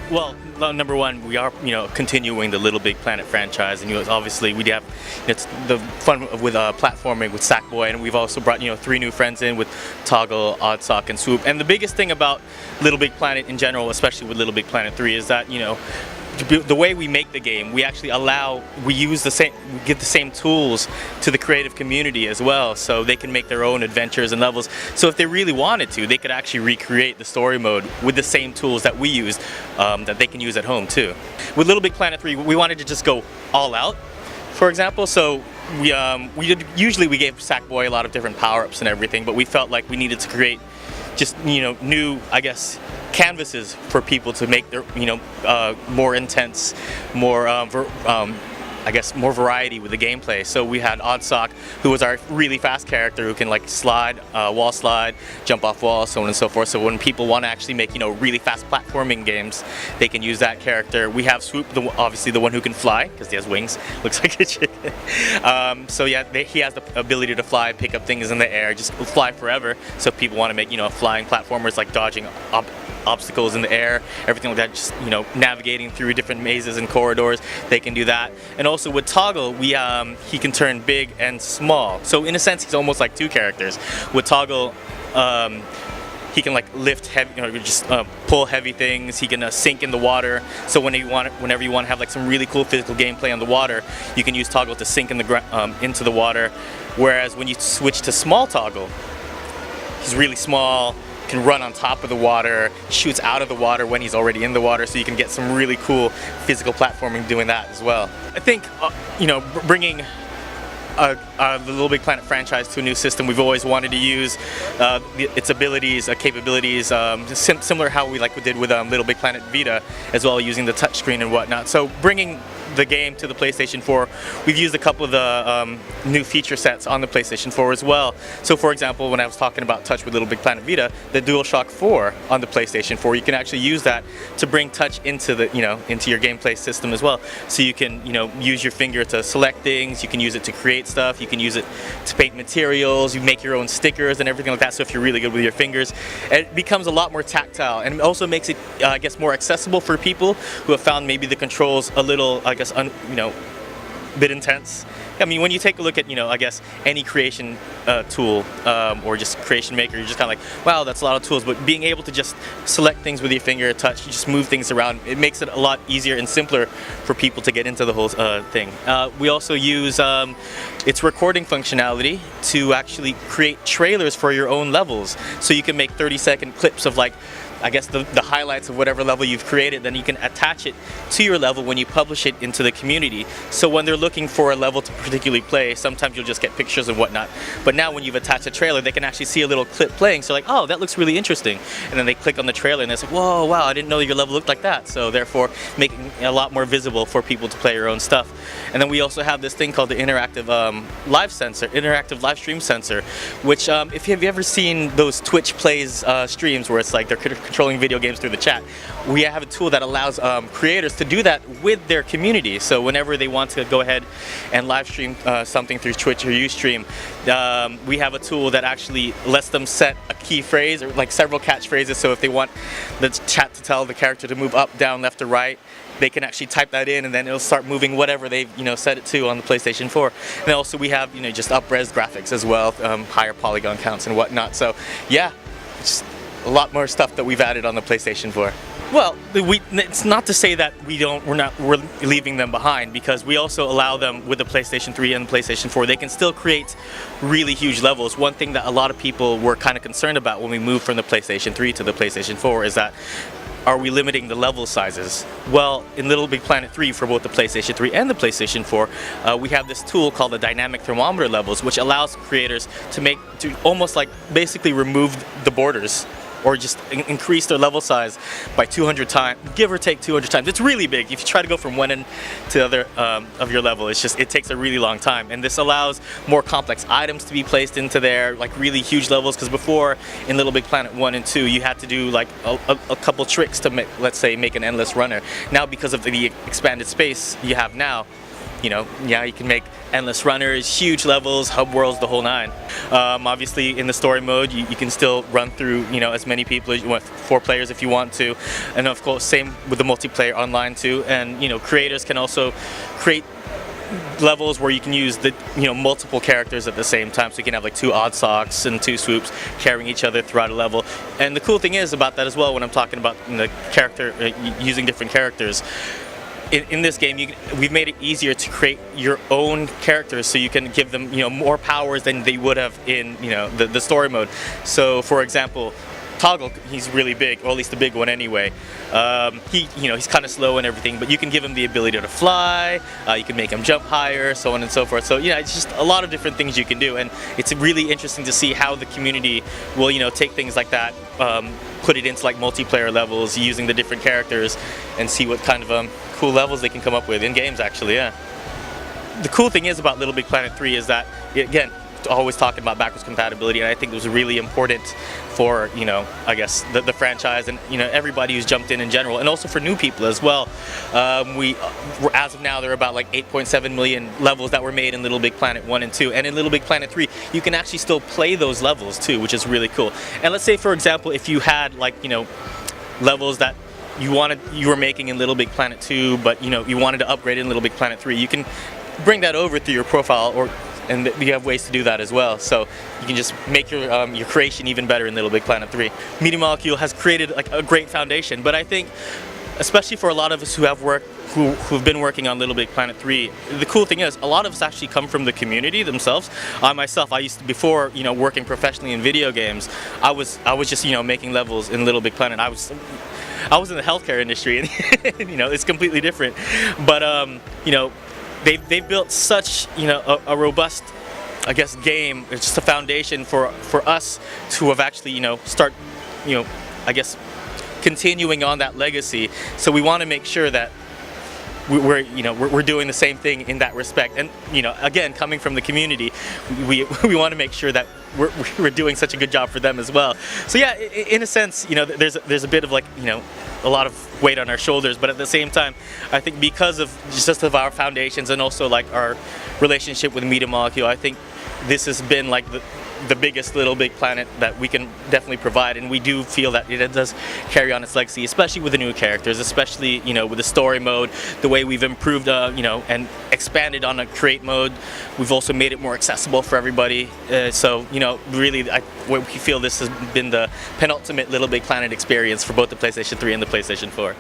Well, number one, we are continuing the LittleBigPlanet franchise, and obviously we have it's the fun with platforming with Sackboy, and we've also brought 3 new friends in with Toggle, Oddsock, and Swoop. And the biggest thing about LittleBigPlanet in general, especially with LittleBigPlanet 3, is that the way we make the game, we actually we give the same tools to the creative community as well, so they can make their own adventures and levels. So if they really wanted to, they could actually recreate the story mode with the same tools that we used, that they can use at home too. With LittleBigPlanet 3, we wanted to just go all out, for example. So usually we gave Sackboy a lot of different power-ups and everything, but we felt like we needed to create just new, I guess, canvases for people to make their more intense, more I guess more variety with the gameplay. So we had Oddsock, who was our really fast character who can like slide, wall slide, jump off walls, so on and so forth. So when people want to actually make really fast platforming games, they can use that character. We have Swoop, obviously the one who can fly because he has wings, looks like a chicken. So yeah, he has the ability to fly, pick up things in the air, just fly forever. So if people want to make flying platformers like dodging obstacles in the air, everything like that, just navigating through different mazes and corridors, they can do that. And also with Toggle, he can turn big and small. So in a sense, he's almost like 2 characters. With Toggle, he can like lift heavy, just pull heavy things. He can sink in the water. So whenever you want to have like some really cool physical gameplay on the water, you can use Toggle to sink in into the water. Whereas when you switch to small Toggle, he's really small, can run on top of the water, shoots out of the water when he's already in the water, so you can get some really cool physical platforming doing that as well. I think bringing the LittleBigPlanet franchise to a new system, we've always wanted to use its abilities, capabilities, similar how we did with LittleBigPlanet Vita as well, using the touchscreen and whatnot. So bringing the game to the PlayStation 4, we've used a couple of the new feature sets on the PlayStation 4 as well. So for example, when I was talking about touch with LittleBigPlanet Vita, the DualShock 4 on the PlayStation 4, you can actually use that to bring touch into the into your gameplay system as well. So you can use your finger to select things, you can use it to create stuff, you can use it to paint materials, you make your own stickers and everything like that. So if you're really good with your fingers, it becomes a lot more tactile, and it also makes it I guess more accessible for people who have found maybe the controls a little, I guess, bit intense. I mean, when you take a look at I guess any creation tool or just creation maker, you're just kind of like, wow, that's a lot of tools. But being able to just select things with your finger, touch, you just move things around, it makes it a lot easier and simpler for people to get into the whole thing. We also use its recording functionality to actually create trailers for your own levels. So you can make 30-second clips of I guess the highlights of whatever level you've created, then you can attach it to your level when you publish it into the community. So when they're looking for a level to particularly play, sometimes you'll just get pictures and whatnot. But now when you've attached a trailer, they can actually see a little clip playing. So like, oh, that looks really interesting. And then they click on the trailer and they're like, whoa, wow, I didn't know your level looked like that. So therefore, making it a lot more visible for people to play your own stuff. And then we also have this thing called the interactive interactive live stream sensor, which if you've ever seen those Twitch plays streams where it's like they're controlling video games through the chat, we have a tool that allows creators to do that with their community. So whenever they want to go ahead and live stream something through Twitch or Ustream, we have a tool that actually lets them set a key phrase or like several catchphrases. So if they want the chat to tell the character to move up, down, left, or right, they can actually type that in, and then it'll start moving whatever they've set it to on the PlayStation 4. And also we have just up-res graphics as well, higher polygon counts and whatnot. So yeah, just a lot more stuff that we've added on the PlayStation 4. Well, it's not to say that we're leaving them behind, because we also allow them with the PlayStation 3 and the PlayStation 4. They can still create really huge levels. One thing that a lot of people were kind of concerned about when we moved from the PlayStation 3 to the PlayStation 4 is that, are we limiting the level sizes? Well, in LittleBigPlanet 3, for both the PlayStation 3 and the PlayStation 4, we have this tool called the dynamic thermometer levels, which allows creators to almost like basically remove the borders, or just increase their level size by 200 times, give or take 200 times. It's really big. If you try to go from one end to the other of your level, it takes a really long time. And this allows more complex items to be placed into there, like really huge levels, because before in LittleBigPlanet 1 and 2, you had to do like a couple tricks to let's say make an endless runner. Now, because of the expanded space you have now, yeah, you can make endless runners, huge levels, hub worlds, the whole nine. Obviously, in the story mode, you can still run through, as many people as you want, 4 players if you want to, and of course, same with the multiplayer online too. And creators can also create levels where you can use the multiple characters at the same time, so you can have like 2 odd socks and 2 swoops carrying each other throughout a level. And the cool thing is about that as well, when I'm talking about the character using different characters. In this game, we've made it easier to create your own characters, so you can give them more powers than they would have in the story mode. So, for example, Toggle, he's really big, or at least the big one anyway. He's kind of slow and everything, but you can give him the ability to fly. You can make him jump higher, so on and so forth. So it's just a lot of different things you can do, and it's really interesting to see how the community will take things like that, put it into like multiplayer levels using the different characters, and see what kind of cool levels they can come up with in games. Actually, yeah. The cool thing is about LittleBigPlanet 3 is that, again, always talking about backwards compatibility, and I think it was really important for I guess the franchise and everybody who's jumped in general, and also for new people as well. As of now, there are about like 8.7 million levels that were made in LittleBigPlanet 1 and 2, and in LittleBigPlanet 3 you can actually still play those levels too, which is really cool. And let's say, for example, if you had like levels that you were making in LittleBigPlanet 2, but you wanted to upgrade in LittleBigPlanet 3, you can bring that over through your profile, and you have ways to do that as well. So you can just make your creation even better in LittleBigPlanet 3. Media Molecule has created like a great foundation, but I think, especially for a lot of us who've been working on LittleBigPlanet 3, the cool thing is a lot of us actually come from the community themselves. Myself, I used to, before working professionally in video games, I was just making levels in LittleBigPlanet. I was in the healthcare industry, and it's completely different. But they've built such a robust, I guess, game. It's just a foundation for us to have actually start I guess continuing on that legacy. So we want to make sure that we're doing the same thing in that respect. And again, coming from the community, we want to make sure that we're doing such a good job for them as well. So yeah, in a sense, there's a bit of like a lot of weight on our shoulders, but at the same time, I think because of just of our foundations and also like our relationship with Media Molecule, I think this has been like the biggest LittleBigPlanet that we can definitely provide, and we do feel that it does carry on its legacy, especially with the new characters, especially with the story mode, the way we've improved and expanded on a create mode. We've also made it more accessible for everybody. So really, we feel this has been the penultimate LittleBigPlanet experience for both the PlayStation 3 and the PlayStation 4.